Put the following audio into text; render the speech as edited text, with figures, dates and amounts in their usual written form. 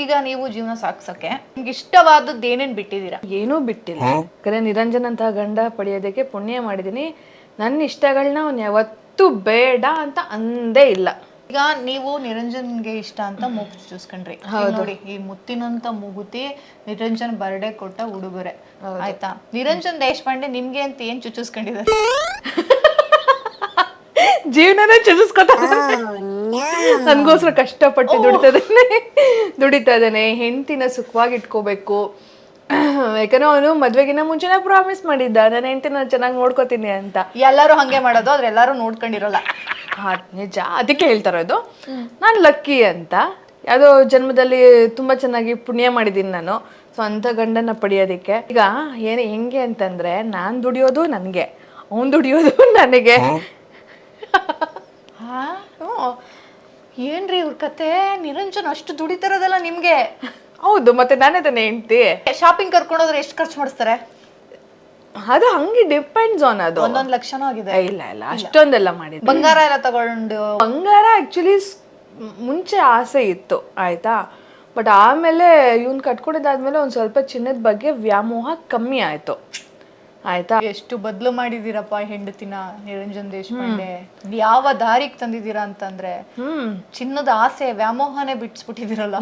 ಈಗ ನೀವು ಜೀವನ ಸಾಗ್ಸಕ್ಕೆ ನಿಮ್ಗೆ ಇಷ್ಟವಾದದ್ದು ಏನೇನ್ ಬಿಟ್ಟಿದ್ದೀರಾ? ಏನೂ ಬಿಟ್ಟಿಲ್ಲ. ಯಾಕಂದ್ರೆ ನಿರಂಜನ್ ಅಂತ ಗಂಡ ಪಡೆಯೋದಕ್ಕೆ ಪುಣ್ಯ ಮಾಡಿದೀನಿ. ನನ್ನ ಇಷ್ಟಗಳನ್ನ ಅವ್ನು ಯಾವತ್ತೂ ಬೇಡ ಅಂತ ಅಂದೇ ಇಲ್ಲ. ಈಗ ನೀವು ನಿರಂಜನ್ಗೆ ಇಷ್ಟ ಅಂತ ಮೂಗು ಚೂಸ್ಕೊಂಡ್ರಿ. ನೋಡಿ, ಈ ಮುತ್ತಿನಂತ ಮೂಗುತಿ ನಿರಂಜನ್ ಬರ್ಡೇ ಕೊಟ್ಟ ಉಡುಗೊರೆ ಆಯ್ತಾ. ನಿರಂಜನ್ ದೇಶಪಾಂಡೆ ನಿಮ್ಗೆ ಅಂತ ಏನ್ ಚುಚ್ಚಿಸ್ಕೊಂಡಿದ್ದಾರೆ? ಜೀವನನೇ ಚುಚಿಸ್ಕೊತ ನನ್ಗೋಸ್ಕರ ಕಷ್ಟಪಟ್ಟು ದುಡಿತಾ ಇದ್ದಾನೆ. ಹೆಂಡತಿನ ಸುಖವಾಗಿ ಇಟ್ಕೋಬೇಕು. ಯಾಕಂದ್ರೆ ಅವನು ಮದ್ವೆಗಿನ ಮುಂಚೆನೆ ಪ್ರಾಮಿಸ್ ಮಾಡಿದ್ದ, ನನ್ನ ಹೆಂಡತಿನ ಚೆನ್ನಾಗಿ ನೋಡ್ಕೋತೀನಿ ಅಂತ. ಎಲ್ಲರೂ ಹಂಗೆ ಮಾಡೋದು, ಆದ್ರೆ ಎಲ್ಲರೂ ನೋಡ್ಕೊಂಡಿರಲ್ಲ. ನಿಜ, ಅದಕ್ಕೆ ಹೇಳ್ತಾರೋದು. ನಾನು ಲಕ್ಕಿ ಅಂತ. ಯಾವುದೋ ಜನ್ಮದಲ್ಲಿ ತುಂಬಾ ಚೆನ್ನಾಗಿ ಪುಣ್ಯ ಮಾಡಿದ್ದೀನಿ ನಾನು. ಸೊ ಅಂತ ಗಂಡನ ಪಡೆಯೋದಕ್ಕೆ ಈಗ ಹೆಂಗೆ ಅಂತಂದ್ರೆ, ನಾನ್ ದುಡಿಯೋದು ನನಗೆ, ಅವನು ದುಡಿಯೋದು ನನಗೆ. ಏನ್ರಿ ಇವ್ರ ಕತೆ? ನಿರಂಜನ್ ಅಷ್ಟು ದುಡಿತಿರೋದಲ್ಲ ನಿಮ್ಗೆ? ಹೌದು, ಮತ್ತೆ ನಾನೇ ತಾನೇ ಹೆಂಡ್ತಿ. ಶಾಪಿಂಗ್ ಕರ್ಕೊಂಡೋದ್ರೆ ಎಷ್ಟು ಖರ್ಚು ಮಾಡಿಸ್ತಾರೆ? ಅದು ಹಂಗೆ ಡಿಪೆಂಡ್ಸ್ ಆನ್. ಅದು 1 ಲಕ್ಷನೂ ಆಗಿದೆ? ಇಲ್ಲ ಅಷ್ಟೊಂದೆಲ್ಲ ಮಾಡಿದ್ದೆ. ಬಂಗಾರ ಎಲ್ಲ ತಗೊಂಡು? ಬಂಗಾರ ಆಕ್ಚುಲಿ ಮುಂಚೆ ಆಸೆ ಇತ್ತು ಆಯ್ತಾ. ಬಟ್ ಆಮೇಲೆ ಇವ್ನು ಕಟ್ಕೊಂಡಿದ್ದಾದ್ಮೇಲೆ ಒಂದ್ ಸ್ವಲ್ಪ ಚಿನ್ನದ ಬಗ್ಗೆ ವ್ಯಾಮೋಹ ಕಮ್ಮಿ ಆಯ್ತು ಆಯ್ತಾ. ಎಷ್ಟು ಬದಲು ಮಾಡಿದೀರಪ್ಪ ಹೆಂಡತಿನ ನಿರಂಜನ್ ದೇಶಪಾಂಡೆ. ಯಾವ ದಾರಿಗೆ ತಂದಿದ್ದೀರಾ ಅಂತಂದ್ರೆ ಚಿನ್ನದ ಆಸೆ ವ್ಯಾಮೋಹನೇ ಬಿಟ್ಸ್ಬಿಟ್ಟಿದಿರಲ್ಲ.